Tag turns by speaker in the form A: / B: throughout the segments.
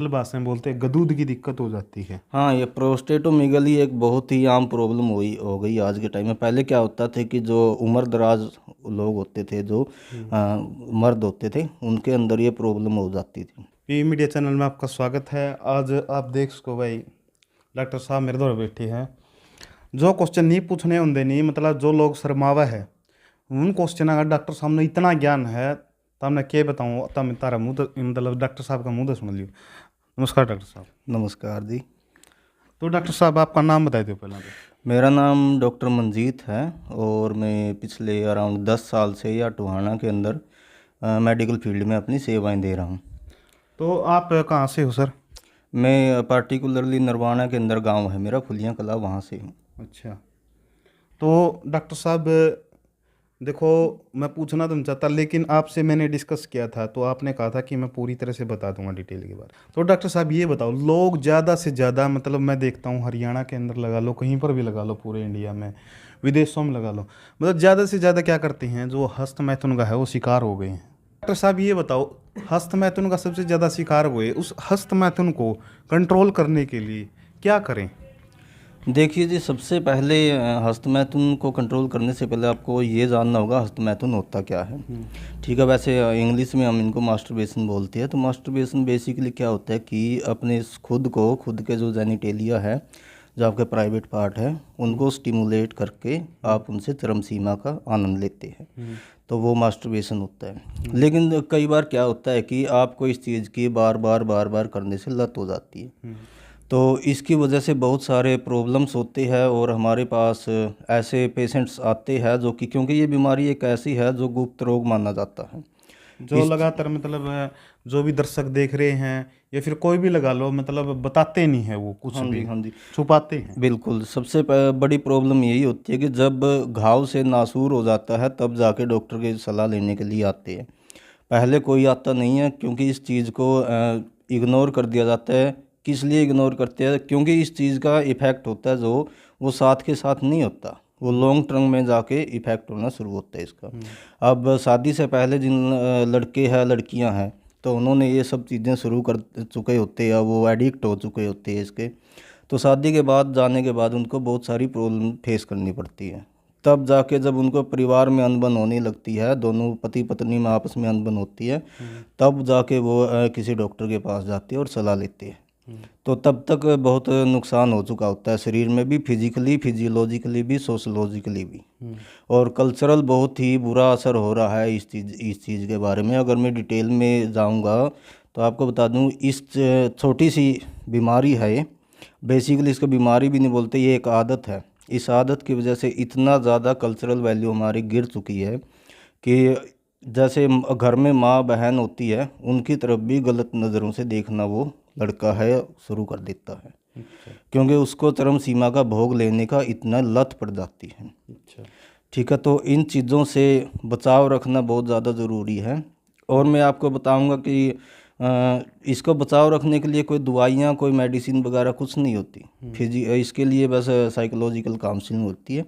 A: भाषा में बोलते हैं गदूद की दिक्कत हो जाती है।
B: हाँ, ये प्रोस्टेटोमीगली एक बहुत ही आम प्रॉब्लम हुई हो गई आज के टाइम में। पहले क्या होता था कि जो उम्र दराज लोग होते थे, जो मर्द होते थे, उनके अंदर ये प्रॉब्लम हो जाती थी।
A: पी मीडिया चैनल में आपका स्वागत है। आज आप देख सको भाई, डॉक्टर साहब मेरे द्वारा बैठे हैं। जो क्वेश्चन नहीं पूछने होंगे नहीं, मतलब जो लोग शर्मावा है उन क्वेश्चन का डॉक्टर साहब ने इतना ज्ञान है, तब मैं क्या बताऊँ। तब तारा मुँह मतलब डॉक्टर साहब का मुँह तो सुन लियो। नमस्कार डॉक्टर साहब।
B: नमस्कार जी।
A: तो डॉक्टर साहब आपका नाम बता दो पहले तो।
B: मेरा नाम डॉक्टर मंजीत है और मैं पिछले अराउंड 10 साल से या टोहाना के अंदर मेडिकल फील्ड में अपनी सेवाएं दे रहा हूँ।
A: तो आप कहाँ से हो सर?
B: मैं पार्टिकुलरली नरवाना के अंदर गांव है मेरा, फुलियाँ कला, वहाँ से हूँ।
A: अच्छा, तो डॉक्टर साहब देखो, मैं पूछना तो नहीं चाहता, लेकिन आपसे मैंने डिस्कस किया था तो आपने कहा था कि मैं पूरी तरह से बता दूंगा डिटेल के बारे में। तो डॉक्टर साहब ये बताओ, लोग ज़्यादा से ज़्यादा, मतलब मैं देखता हूँ हरियाणा के अंदर लगा लो, कहीं पर भी लगा लो, पूरे इंडिया में, विदेशों में लगा लो, मतलब ज़्यादा से ज़्यादा क्या करते हैं, जो हस्त मैथुन का है वो शिकार हो गए हैं। डॉक्टर साहब ये बताओ, हस्त मैथुन का सबसे ज़्यादा शिकार हुए, उस हस्त मैथुन को कंट्रोल करने के लिए क्या करें?
B: देखिए जी, सबसे पहले हस्तमैथुन को कंट्रोल करने से पहले आपको ये जानना होगा हस्तमैथुन होता क्या है। ठीक है, वैसे इंग्लिश में हम इनको मास्टरबेशन बोलते हैं। तो मास्टरबेशन बेसिकली क्या होता है कि अपने खुद के जो जेनिटेलिया है, जो आपके प्राइवेट पार्ट है, उनको स्टिमुलेट करके आप उनसे चरम सीमा का आनंद लेते हैं, तो वो मास्टरबेशन होता है। लेकिन कई बार क्या होता है कि आपको इस चीज़ की बार बार करने से लत हो जाती है। तो इसकी वजह से बहुत सारे प्रॉब्लम्स होते हैं और हमारे पास ऐसे पेशेंट्स आते हैं जो कि, क्योंकि ये बीमारी एक ऐसी है जो गुप्त रोग माना जाता है।
A: जो
B: इस
A: लगातार मतलब जो भी दर्शक देख रहे हैं या फिर कोई भी लगा लो, मतलब बताते नहीं है वो कुछ
B: हाँ जी,
A: भी,
B: हाँ जी,
A: छुपाते हैं।
B: बिल्कुल। सबसे बड़ी प्रॉब्लम यही होती है कि जब घाव से नासूर हो जाता है तब जाके डॉक्टर की सलाह लेने के लिए आते हैं। पहले कोई आता नहीं है, क्योंकि इस चीज़ को इग्नोर कर दिया जाता है। किस लिए इग्नोर करते हैं? क्योंकि इस चीज़ का इफ़ेक्ट होता है जो वो साथ के साथ नहीं होता, वो लॉन्ग टर्म में जाके इफ़ेक्ट होना शुरू होता है इसका। अब शादी से पहले जिन लड़के हैं, लड़कियां हैं, तो उन्होंने ये सब चीज़ें शुरू कर चुके होते हैं, वो एडिक्ट हो चुके होते हैं इसके। तो शादी के बाद जाने के बाद उनको बहुत सारी प्रॉब्लम फेस करनी पड़ती है। तब जाके जब उनको परिवार में अनबन होने लगती है, दोनों पति पत्नी में आपस में अनबन होती है, तब जाके वो किसी डॉक्टर के पास जाते हैं और सलाह लेते हैं। तो तब तक बहुत नुकसान हो चुका होता है शरीर में भी, फिजिकली, फिजियोलॉजिकली भी, सोशोलॉजिकली भी। और कल्चरल बहुत ही बुरा असर हो रहा है इस चीज़ के बारे में। अगर मैं डिटेल में जाऊंगा तो आपको बता दूं, इस छोटी सी बीमारी है ये। बेसिकली इसको बीमारी भी नहीं बोलते, ये एक आदत है। इस आदत की वजह से इतना ज़्यादा कल्चरल वैल्यू हमारी गिर चुकी है कि जैसे घर में माँ बहन होती है, उनकी तरफ भी गलत नज़रों से देखना वो लड़का है शुरू कर देता है,
A: अच्छा।
B: क्योंकि उसको चरम सीमा का भोग लेने का इतना लत पड़ जाती है।
A: अच्छा।
B: ठीक है, तो इन चीज़ों से बचाव रखना बहुत ज़्यादा ज़रूरी है। और मैं आपको बताऊंगा कि इसको बचाव रखने के लिए कोई दवाइयाँ, कोई मेडिसिन वगैरह कुछ नहीं होती। इसके लिए बस साइकोलॉजिकल काउंसलिंग होती है।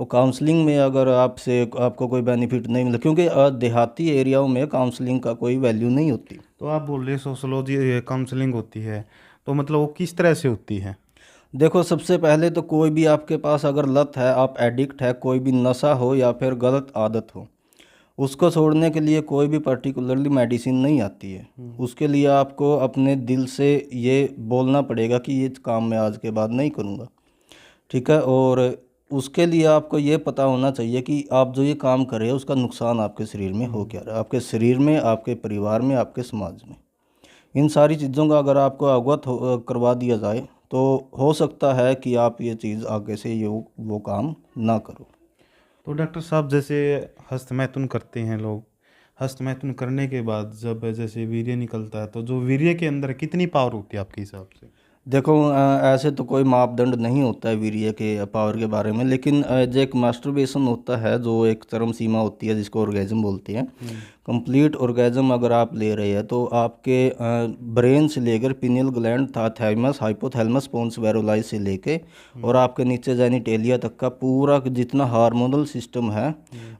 B: वो काउंसलिंग में अगर आपको कोई बेनिफिट नहीं मिला, क्योंकि देहाती एरियाओं में काउंसलिंग का कोई वैल्यू नहीं होती।
A: तो आप बोल रहे सोशोलॉजी काउंसलिंग होती है, तो मतलब वो किस तरह से होती है?
B: देखो, सबसे पहले तो कोई भी आपके पास अगर लत है, आप एडिक्ट है, कोई भी नशा हो या फिर गलत आदत हो, उसको छोड़ने के लिए कोई भी पर्टिकुलरली मेडिसिन नहीं आती है। उसके लिए आपको अपने दिल से ये बोलना पड़ेगा कि ये काम मैं आज के बाद नहीं करूँगा। ठीक है, और उसके लिए आपको ये पता होना चाहिए कि आप जो ये काम कर रहे हैं उसका नुकसान आपके शरीर में हो क्या रहा है, आपके शरीर में, आपके परिवार में, आपके समाज में। इन सारी चीज़ों का अगर आपको करवा दिया जाए तो हो सकता है कि आप ये चीज़ आगे से वो काम ना करो।
A: तो डॉक्टर साहब, जैसे हस्तमैथुन करते हैं लोग, हस्तमैथुन करने के बाद जब जैसे वीर्य निकलता है, तो जो वीर्य के अंदर कितनी पावर होती है आपके हिसाब से?
B: देखो, ऐसे तो कोई मापदंड नहीं होता है वीर्य के पावर के बारे में, लेकिन जो एक मास्टरबेशन होता है, जो एक चरम सीमा होती है जिसको ऑर्गेज्म बोलते हैं, कंप्लीट ऑर्गेज्म अगर आप ले रहे हैं तो आपके ब्रेन से लेकर pineal gland, thymus, hypothalamus, pons varolii से लेके और आपके नीचे जेनिटेलिया तक का पूरा जितना हार्मोनल सिस्टम है,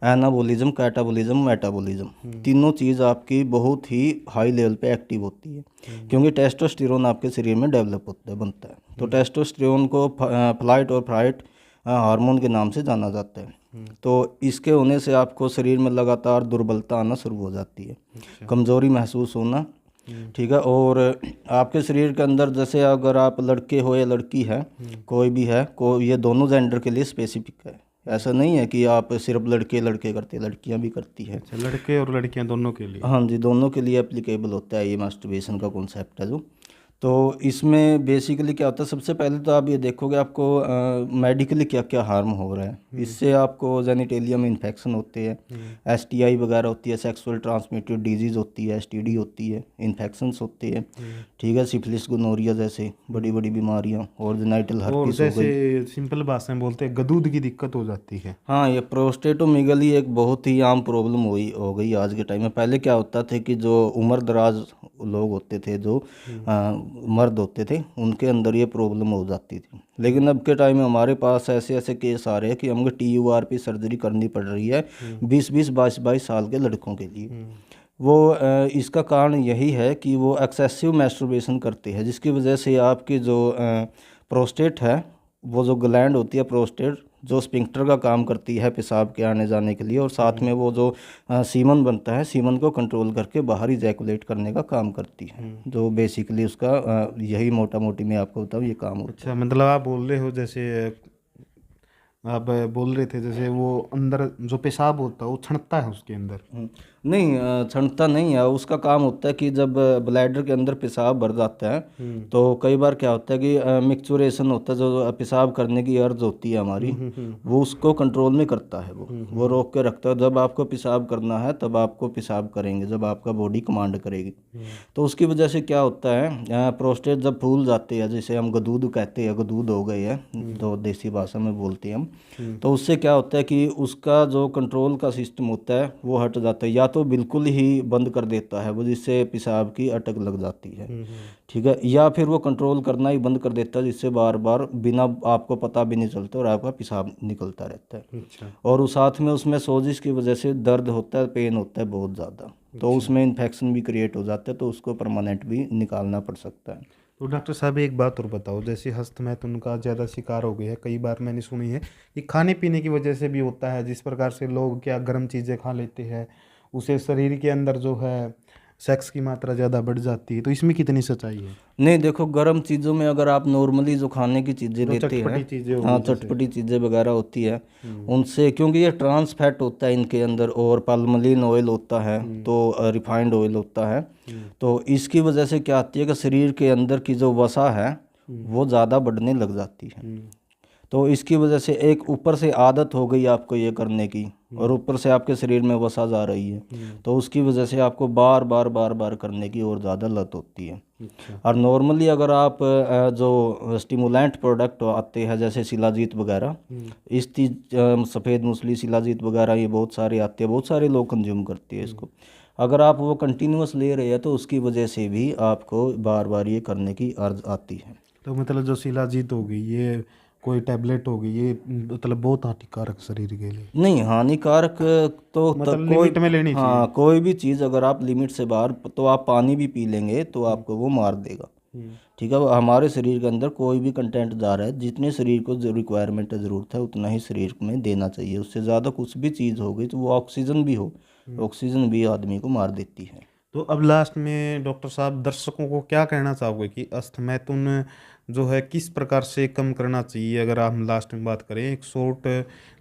B: एनाबोलिज्म, कैटाबोलिज्म, मेटाबोलिज्म, तीनों चीज़ आपकी बहुत ही हाई लेवल पे एक्टिव होती है, क्योंकि टेस्टोस्टेरोन आपके शरीर में डेवलप होता है, बनता है। तो टेस्टोस्टेरोन को फ्लाइट और फ्राइट हार्मोन के नाम से जाना जाता है। तो इसके होने से आपको शरीर में लगातार दुर्बलता आना शुरू हो जाती है, कमज़ोरी महसूस होना, ठीक है। और आपके शरीर के अंदर जैसे अगर आप लड़के हो या लड़की है, कोई भी है, ये दोनों जेंडर के लिए स्पेसिफिक है। ऐसा नहीं है कि आप सिर्फ लड़के करते, लड़कियां भी करती है।
A: अच्छा, लड़के और लड़कियां दोनों के लिए?
B: हाँ जी, दोनों के लिए एप्लीकेबल होता है ये मास्टरबेशन का कॉन्सेप्ट है जो। तो इसमें बेसिकली क्या होता है, सबसे पहले तो आप ये देखोगे आपको मेडिकली क्या क्या हार्म हो रहा है। इससे आपको जेनिटेलिया में इन्फेक्शन होते हैं, एसटीआई वगैरह होती है, सेक्सुअल ट्रांसमिटेड डिजीज़ होती है, एसटीडी होती है, इन्फेक्शंस होते हैं, ठीक है, सिफिलिस, गोनोरिया जैसे बड़ी बड़ी बीमारियां, और जेनाइटल हर्पिस हो गई।
A: जैसे सिंपल भाषा में बोलते हैं गदूद की दिक्कत हो जाती है।
B: हाँ, ये प्रोस्टेटोमीगली एक बहुत ही आम प्रॉब्लम हो गई आज के टाइम में। पहले क्या होता था कि जो उम्र दराज लोग होते थे, जो मर्द होते थे, उनके अंदर ये प्रॉब्लम हो जाती थी। लेकिन अब के टाइम में हमारे पास ऐसे ऐसे केस आ रहे हैं कि हमको TURP सर्जरी करनी पड़ रही है 20-20, 22-22 साल के लड़कों के लिए। वो इसका कारण यही है कि वो एक्सेसिव मैस्टरबेशन करते हैं, जिसकी वजह से आपकी जो प्रोस्टेट है, वो जो ग्लैंड होती है प्रोस्टेट, जो स्पिंक्टर का काम करती है पेशाब के आने जाने के लिए, और साथ में वो जो सीमन बनता है, सीमन को कंट्रोल करके बाहर इजैकुलेट करने का काम करती है, जो बेसिकली उसका यही मोटा मोटी मैं आपको बताऊँ ये काम होता है।
A: अच्छा, मतलब आप बोल रहे हो जैसे आप बोल रहे थे जैसे वो अंदर जो पेशाब होता है वो छनकता है उसके अंदर?
B: नहीं, छंटता नहीं है, उसका काम होता है कि जब ब्लैडर के अंदर पेशाब भर जाता है तो कई बार क्या होता है कि मिक्सचुरेशन होता है, जो पेशाब करने की अर्ज होती है हमारी, वो उसको कंट्रोल में करता है, वो रोक के रखता है। जब आपको पेशाब करना है तब आपको पेशाब करेंगे, जब आपका बॉडी कमांड करेगी। तो उसकी वजह से क्या होता है, प्रोस्टेट जब फूल जाते हैं, जिसे हम गदूद कहते हैं, गदूद हो गए हैं तो देसी भाषा में बोलते हैं हम, तो उससे क्या होता है कि उसका जो कंट्रोल का सिस्टम होता है वो हट जाता है, या तो बिल्कुल ही बंद कर देता है वो, जिससे पेशाब की अटक लग जाती है, ठीक है, या फिर वो कंट्रोल करना ही बंद कर देता है, जिससे बार बार बिना आपको पता भी नहीं चलता और आपका पेशाब निकलता रहता है।
A: अच्छा।
B: और उस साथ में उसमें सोजिश की वजह से दर्द होता है, पेन होता है बहुत ज़्यादा, तो उसमें इन्फेक्शन भी क्रिएट हो जाता है, तो उसको परमानेंट भी निकालना पड़ सकता है।
A: तो डॉक्टर साहब एक बात और बताओ, जैसे हस्तमैथुन का ज़्यादा शिकार हो गया है, कई बार मैंने सुनी है कि खाने पीने की वजह से भी होता है, जिस प्रकार से लोग क्या गर्म चीज़ें खा लेते हैं, उसे शरीर के अंदर जो है सेक्स की मात्रा ज़्यादा बढ़ जाती है, तो इसमें कितनी सच्चाई है?
B: नहीं, देखो, गर्म चीज़ों में अगर आप नॉर्मली जो खाने की चीज़ें
A: जो
B: लेते
A: चटपटी
B: हैं,
A: चीज़ें हो
B: हाँ,
A: गई जैसे।
B: चटपटी चीज़ें वगैरह होती है, उनसे, क्योंकि ये ट्रांस फैट होता है इनके अंदर और पाल्मोलिन ऑयल होता है, तो रिफाइंड ऑयल होता है, तो इसकी वजह से क्या आती है कि शरीर के अंदर की जो वसा है वो ज़्यादा बढ़ने लग जाती है। तो इसकी वजह से एक ऊपर से आदत हो गई आपको ये करने की, और ऊपर से आपके शरीर में वसा जा रही है, तो उसकी वजह से आपको बार बार करने की और ज़्यादा लत होती है।
A: अच्छा।
B: और नॉर्मली अगर आप जो स्टिमुलेंट प्रोडक्ट आते हैं जैसे शिलाजीत वगैरह, इस चीज़ सफ़ेद मूसली, शिलाजीत वगैरह, ये बहुत सारे आते हैं, बहुत सारे लोग कंज्यूम करते हैं इसको। अगर आप वो कंटिन्यूस ले रहे हैं तो उसकी वजह से भी आपको बार बार ये करने की अर्ज आती है।
A: तो मतलब जो शिलाजीत हो गई, ये कोई टैबलेट हो गई, ये मतलब बहुत हानिकारक शरीर के लिए?
B: नहीं, हानिकारक तो
A: मतलब
B: कोई,
A: लिमिट में लेनी चाहिए?
B: हाँ, कोई भी चीज़ अगर आप लिमिट से बाहर, तो आप पानी भी पी लेंगे तो आपको वो मार देगा, ठीक है। हमारे शरीर के अंदर कोई भी कंटेंट जा रहा है, जितने शरीर को जो रिक्वायरमेंट है, ज़रूरत है, उतना ही शरीर में देना चाहिए। उससे ज़्यादा कुछ भी चीज़ हो गई तो वो ऑक्सीजन भी हो, ऑक्सीजन भी आदमी को मार देती है।
A: तो अब लास्ट में डॉक्टर साहब दर्शकों को क्या कहना चाहोगे कि अस्थमैथुन जो है किस प्रकार से कम करना चाहिए? अगर आप लास्ट में बात करें, एक शॉर्ट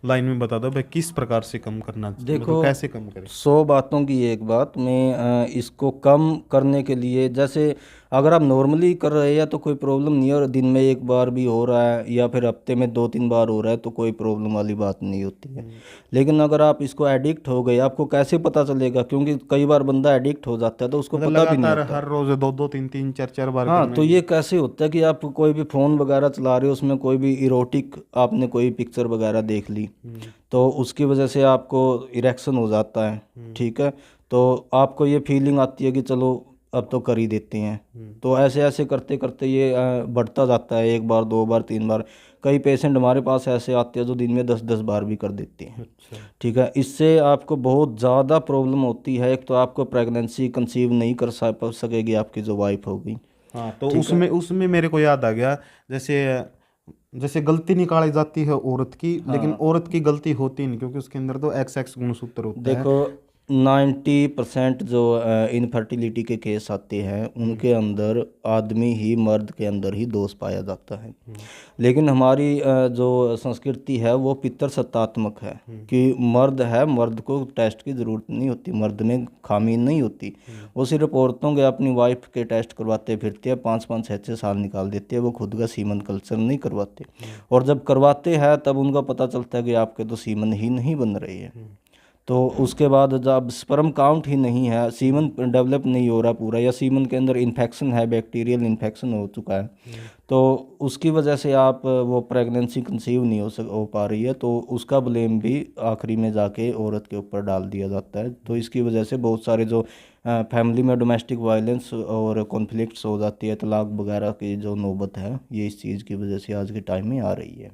A: लाइन में बता दो भाई, किस प्रकार से कम करना चाहिए,
B: देखो,
A: मतलब कैसे कम करें?
B: 100 बातों की एक बात, मैं इसको कम करने के लिए, जैसे अगर आप नॉर्मली कर रहे हैं तो कोई प्रॉब्लम नहीं है, और दिन में एक बार भी हो रहा है या फिर हफ्ते में 2-3 बार हो रहा है तो कोई प्रॉब्लम वाली बात नहीं होती है। लेकिन अगर आप इसको एडिक्ट हो गए, आपको कैसे पता चलेगा? क्योंकि कई बार बंदा एडिक्ट हो जाता है तो उसको
A: मतलब
B: पता भी नहीं
A: लगातार
B: होता।
A: हर रोज 2-2, 3-3, 4-4 बार
B: हाँ,
A: करना
B: तो
A: है?
B: ये कैसे होता है कि आप कोई भी फ़ोन वगैरह चला रहे हो, उसमें कोई भी इरोटिक आपने कोई पिक्चर वगैरह देख ली, तो उसकी वजह से आपको इरेक्शन हो जाता है, ठीक है। तो आपको ये फीलिंग आती है कि चलो अब तो कर ही देते हैं। तो ऐसे ऐसे करते करते ये बढ़ता जाता है, 1 बार 2 बार 3 बार। कई पेशेंट हमारे पास ऐसे आते हैं जो दिन में 10-10 बार भी कर देते हैं।
A: अच्छा।
B: ठीक है, इससे आपको बहुत ज़्यादा प्रॉब्लम होती है। एक तो आपको प्रेगनेंसी कंसीव नहीं कर सकेगी आपकी जो वाइफ होगी।
A: हाँ, तो
B: ठीक है।
A: उसमें उसमें मेरे को याद आ गया, जैसे जैसे गलती निकाली जाती है औरत की, लेकिन
B: हाँ,
A: औरत की गलती होती नहीं, क्योंकि उसके अंदर तो XX गुणसूत्र होता है।
B: देखो 90% जो इनफर्टिलिटी के केस आते हैं उनके अंदर आदमी ही, मर्द के अंदर ही दोष पाया जाता है। लेकिन हमारी जो संस्कृति है वो पितर सत्तात्मक है कि मर्द है, मर्द को टेस्ट की ज़रूरत नहीं होती, मर्द में खामी नहीं होती। वो सिर्फ औरतों के अपनी वाइफ के टेस्ट करवाते फिरते हैं, 5-5 6-6 साल निकाल देते हैं, वो खुद का सीमन कल्चर नहीं करवाते। और जब करवाते हैं तब उनका पता चलता है कि आपके तो सीमन ही नहीं बन रहे हैं। तो उसके बाद जब स्पर्म काउंट ही नहीं है, सीमन डेवलप नहीं हो रहा पूरा, या सीमन के अंदर इन्फेक्शन है, बैक्टीरियल इन्फेक्शन हो चुका है, तो उसकी वजह से आप वो प्रेगनेंसी कंसीव नहीं हो पा रही है, तो उसका ब्लेम भी आखिरी में जाके औरत के ऊपर डाल दिया जाता है। तो इसकी वजह से बहुत सारे जो फैमिली में डोमेस्टिक वायलेंस और कॉन्फ्लिक्ट्स हो जाती है, तलाक वगैरह की जो नौबत है, ये इस चीज़ की वजह से आज के टाइम में आ रही है।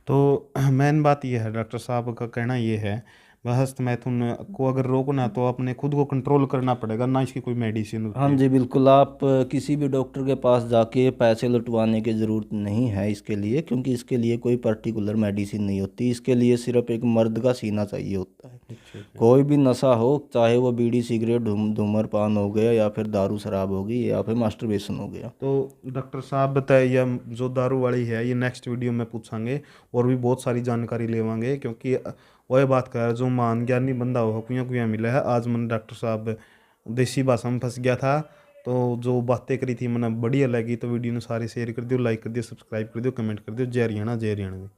A: तो मेन बात ये है, डॉक्टर साहब का कहना ये है, हस्त मैथुन को अगर रोकना तो अपने खुद को कंट्रोल करना पड़ेगा, ना इसकी कोई मेडिसिन
B: हाँ
A: होती है।
B: जी, बिल्कुल। आप किसी भी डॉक्टर के पास जाके पैसे लुटवाने की ज़रूरत नहीं है इसके लिए, क्योंकि इसके लिए कोई पर्टिकुलर मेडिसिन नहीं होती। इसके लिए सिर्फ एक मर्द का सीना चाहिए होता है।
A: अच्छा अच्छा।
B: कोई भी नशा हो, चाहे वो बीड़ी सिगरेट धूम्रपान हो गया, या फिर दारू शराब होगी, या फिर मास्टरबेशन हो गया।
A: तो डॉक्टर साहब बताइए, यह जो दारू वाली है ये नेक्स्ट वीडियो में पूछांगे, और भी बहुत सारी जानकारी लेवांगे, क्योंकि वह बात कर रहा है, जो मान ज्ञानी बंदा हो कुया कुया मिला है। आज मैंने डॉक्टर साहब देसी भाषा में फंस गया था, तो जो बातें करी थी मैंने बढ़िया लगी। तो वीडियो ने सारे शेयर कर दियो, लाइक कर दियो, सब्सक्राइब कर दियो, कमेंट कर दियो। जय हरियाणा, जय हरियाणा।